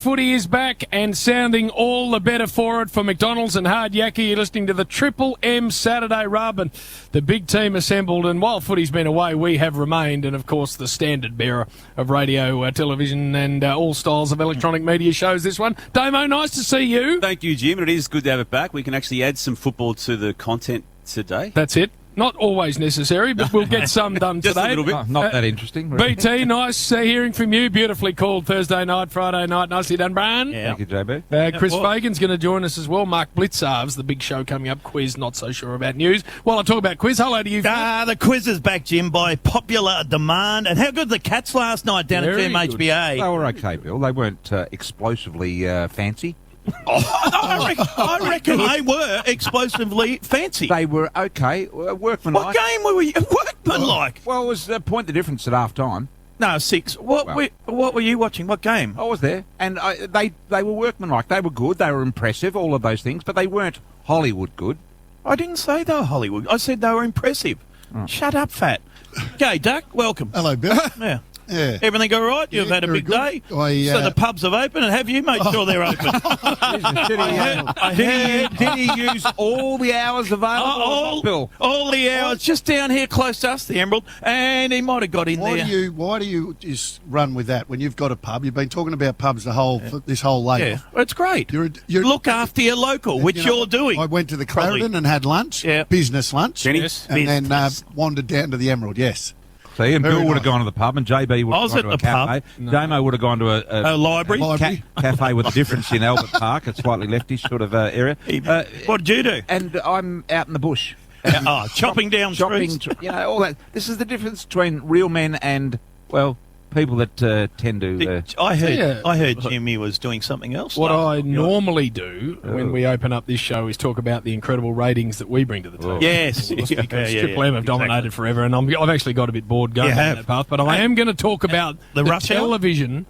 Footy is back and sounding all the better for it for McDonald's and Hard Yakky. You're listening to the Triple M Saturday Rub, and the big team assembled. And while footy's been away, we have remained, and of course the standard bearer of radio, television, and all styles of electronic media shows. This one, Damo, nice to see you. Thank you, Jim. It is good to have it back. We can actually add some football to the content today. That's it. Not always necessary, but we'll get some done Just today. a little bit. Not that interesting. Really. BT, nice hearing from you. Beautifully called Thursday night, Friday night. Nicely done, Brian. Yeah. Thank you, JB. Chris Fagan's going to join us as well. Mark Blitzarves, the big show coming up. Quiz, not so sure about news. While I talk about quiz, hello to you. The quiz is back, Jim, by popular demand. And how good the Cats last night down at GMHBA? They were okay, Bill. They weren't explosively fancy. I reckon they were explosively fancy. They were okay. Workmanlike. What game were we workmanlike? Well, it was point the difference at half time. No, 6. What were you watching? What game? I was there, and they were workmanlike. They were good. They were impressive. All of those things, but they weren't Hollywood good. I didn't say they were Hollywood. I said they were impressive. Oh. Shut up, fat. Okay, Duck, welcome. Hello, Bill. Yeah. Yeah. Everything all right? You've Yeah, had a very big good. day? So the pubs have opened, and have you made sure they're open? Did he use all the hours available? Bill? All the hours, just down here close to us, the Emerald, and he might have got in there. Why do you just run with that when you've got a pub? You've been talking about pubs this whole late. Yeah, it's great. You're Look after your local, which you're doing. I went to the Probably. Clarendon and had lunch, business lunch, Yes. and then wandered down to the Emerald. Yes. So Ian Very Bill would have nice. gone to the pub, and JB would I have was gone at to a the cafe. pub. Damo would have gone to A library. cafe with a difference in Albert Park, a slightly leftish sort of area. What did you do? And I'm out in the bush. Chopping down Shopping, trees. all that. This is the difference between real men and, well, people that tend to... I heard Jimmy was doing something else. What I normally do when we open up this show is talk about the incredible ratings that we bring to the table. Yes. Because Triple M have dominated forever, and I've actually got a bit bored going down that path. But I am going to talk about the television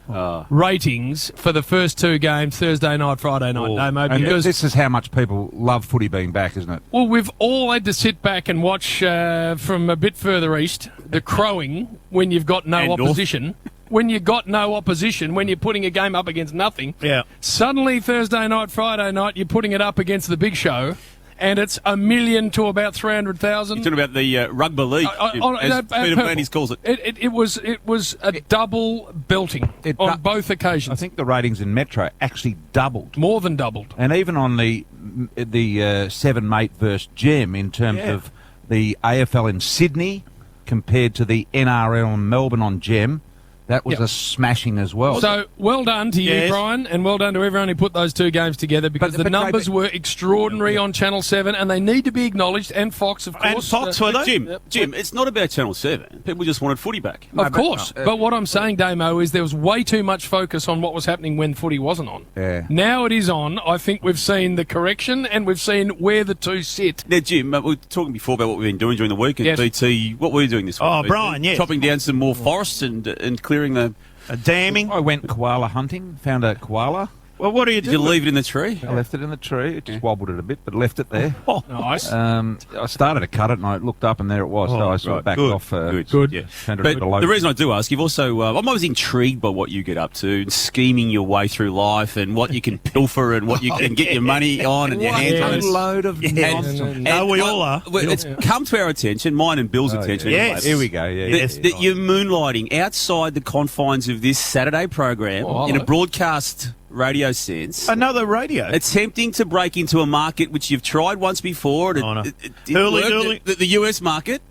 ratings for the first two games, Thursday night, Friday night, Damo. And Because this is how much people love footy being back, isn't it? well, we've all had to sit back and watch from a bit further east the crowing when you've got no opposition. When you've got no opposition, when you're putting a game up against nothing, suddenly Thursday night, Friday night, you're putting it up against the big show, and it's 1 million to about 300,000. You're talking about the rugby league, as Peter Blandy's calls it. It was a double belting on both occasions. I think the ratings in Metro actually doubled. More than doubled. And even on the Seven Mate versus Gem in terms of the AFL in Sydney compared to the NRL in Melbourne on Gem, that was a smashing as well. So, well done to you, Brian, and well done to everyone who put those two games together, because the numbers were extraordinary on Channel 7, and they need to be acknowledged, and Fox, of course. And Fox, were they? Jim, it's not about Channel 7. People just wanted footy back. Of course. But what I'm saying, Damo, is there was way too much focus on what was happening when footy wasn't on. Yeah. Now it is on. I think we've seen the correction, and we've seen where the two sit. Now, Jim, we were talking before about what we've been doing during the week at BT. What were you doing this week? Oh, Brian, yes. Chopping down some more forests and clearing the... Damming. I went koala hunting, found a koala. Well, what do you do? Did you leave it in the tree? I left it in the tree. It just wobbled it a bit, but left it there. Oh, nice. I started to cut it, and I looked up, and there it was. So I sort of backed off. Good. Yeah. But the reason I do ask, you've also... I'm always intrigued by what you get up to, scheming your way through life, and what you can pilfer, and what you can get your money on, and your hands on. A load of nonsense. No, we all are. It's come to our attention, mine and Bill's attention. Yes. Here we go. That you're moonlighting outside the confines of this Saturday program in a broadcast radio sense. Another radio. Attempting to break into a market which you've tried once before. It the US market.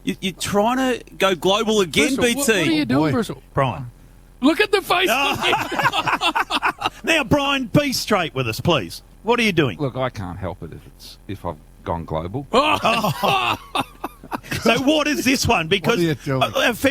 You're trying to go global again, Bristol, BT. What are you doing, Bristol? Brian. Look at the face. Now, Brian, be straight with us, please. What are you doing? Look, I can't help it if I've gone global. So what is this one? Because fair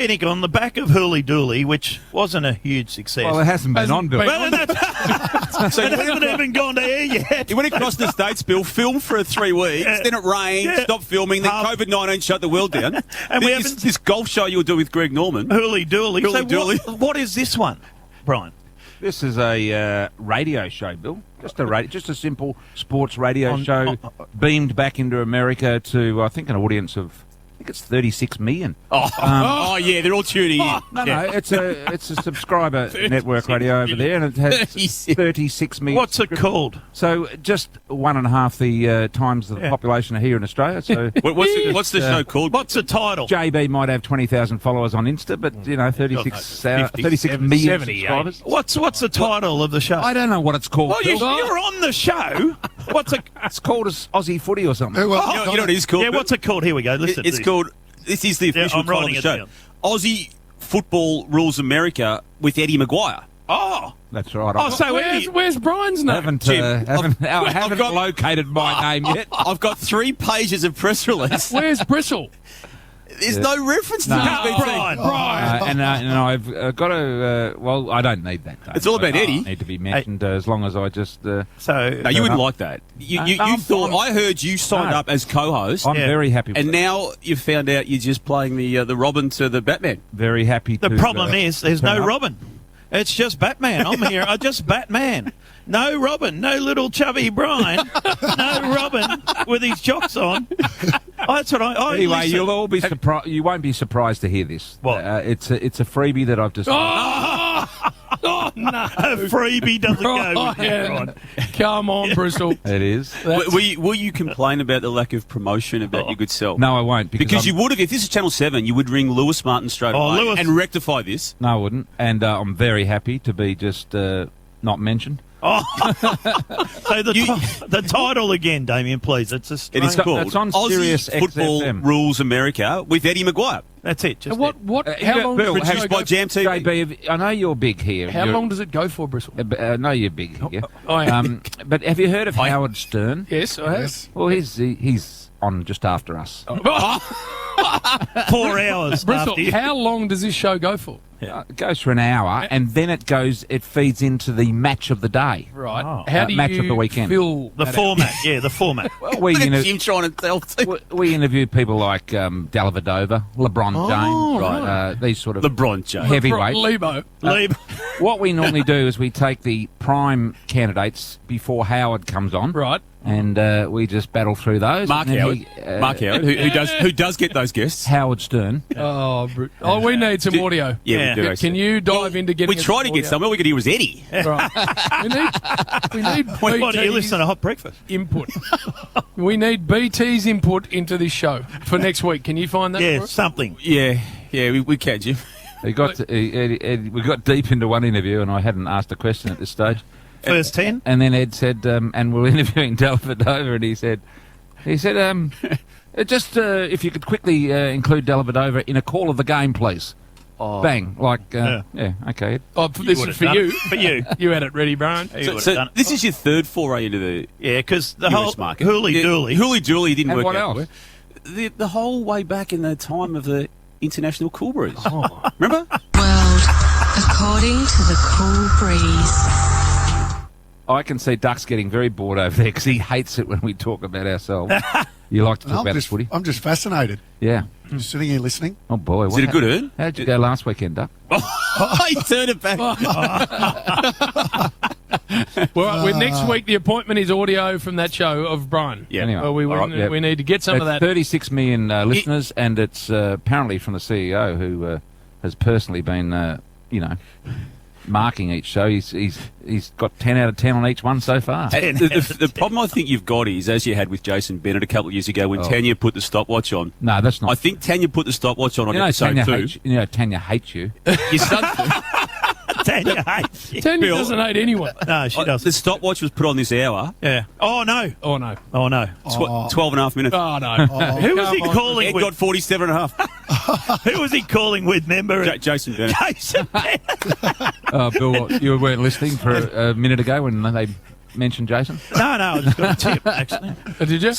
dinkum, on the back of Hooly Dooly, which wasn't a huge success. Well, it hasn't been on, Bill. So it hasn't even gone to air yet. You went across the States, Bill, filmed for 3 weeks, then it rained, stopped filming, then COVID-19 shut the world down. And this golf show you'll do with Greg Norman. Hooly Dooly. Dooly. What is this one, Brian? This is a radio show, Bill. Just a simple sports radio show, beamed back into America to, I think, an audience of think it's 36 million. Oh, yeah, they're all tuning in. No, it's a subscriber network radio over there, and it has 36 million. What's it called? So just 1.5 the times the population here in Australia. So What's the show called? What's the title? JB might have 20,000 followers on Insta, but 36 million subscribers. What's the title of the show? I don't know what it's called. Well, you're on the show. It's called as Aussie Footy or something. You know what it is called? Yeah, what's it called? Here we go. Listen. It's called. This is the official I'm title of writing the it show. down. Aussie Football Rules America with Eddie Maguire. Oh, That's right. oh, so Where's Brian's name? haven't Jim, haven't got- located my name yet. I've got 3 pages of press release. Where's Bristle? There's no reference to No. this. Brian. And I've got to. Well, I don't need that. Dave. It's all about I Eddie. Need to be mentioned as long as I just. So No, you wouldn't like that. You thought. I heard you signed No. up as co-host, I'm Yeah. very happy. With and it. now you found out you're just playing the Robin to the Batman. Very happy. the to, problem is there's turn no up. Robin. It's just Batman. I'm here. I'm just Batman. No Robin. No little chubby Brian. No Robin with his jocks on. Oh, that's what I Anyway, listen. you'll all be surprised. You won't be surprised to hear this. What? It's a freebie that I've just. Oh, no. A freebie doesn't go with that, Brian. Brian. Come on, Bristle. It is. Will you complain about the lack of promotion about your good self? No, I won't Because you would have, if this is Channel 7, you would ring Lewis Martin straight Oh, away Lewis. and rectify this. No, I wouldn't. And I'm very happy to be just not mentioned. So the title again, Damien, please. It's a It is strange- called It's on Aussie Sirius Football XFM. Rules America with Eddie Maguire. That's it. Just What? How long Bill, does the show Produced by go? Jam TV. JB, I know you're big here. How long does it go for, Bristle? I know you're big here. I am. But have you heard of Howard Stern? Yes, I have. Well, he's on just after us. 4 hours Bristol, after you. how long does this show go for? It goes for an hour, and then it feeds into the match of the day. Right. Oh. How do Match you of the weekend. fill The that format. Yeah, the format. Well, we, Look at inter- Jim trying to tell. we interview people like Dellavedova, LeBron James, right. these sort of LeBron James. heavyweight. Lebo. Leave. What we normally do is we take the prime candidates before Howard comes on, Right. and we just battle through those. Mark and then Howard. he, Mark Howard, who does get those guests. Howard Stern. We need some audio. Yeah, we do. Can actually. you dive into getting We tried to get some. All we could hear was Eddie. Right. we need What do you BT's listen to Hot Breakfast? input. We need BT's input into this show for next week. Can you find that for Yeah, us? something. Yeah, we can, Jim. We got deep into one interview, and I hadn't asked a question at this stage. First 10. And then Ed said, and we're interviewing Dellavedova, and he said, just if you could quickly include Dellavedova in a call of the game, please. Bang, okay. Ed. Oh, this is for you. For you. You had it ready, Brian. You would've So done it. this is your third foray into the Yeah, because the US whole market. hooly-dooly. Hooly-dooly didn't And work what out. else? The whole way back in the time of the International Cool Breeze. Remember? World according to the cool breeze. I can see Duck's getting very bored over there because he hates it when we talk about ourselves. You like to talk about the footy? I'm just fascinated. Yeah. Just sitting here listening. Oh, boy. Is it a good earn? How did you go last weekend, Duck? He turned it back. Well, next week the appointment is audio from that show of Brian. Yeah. Anyway. Well, All right, yeah. we need to get some of It's that. 36 million listeners, and it's apparently from the CEO who has personally been, marking each show. He's got 10 out of 10 on each one so far. And the problem I think you've got is, as you had with Jason Bennett a couple of years ago when Tanya put the stopwatch on. No, that's not. I think Tanya put the stopwatch on episode 2. Tanya hates you. Your son, Tanya hates you. Tanya Bill. doesn't hate anyone. No, she doesn't. the stopwatch was put on this hour. Yeah. Oh, no. Oh, no. Oh, no. 12 and a half minutes. Oh, no. Who was he Come on. calling Ed with? got 47 and a half. Who was he calling with, member? Jason Bennett. Jason. Bill, you weren't listening for a minute ago when they mentioned Jason? No, I just got a tip, actually. Did you?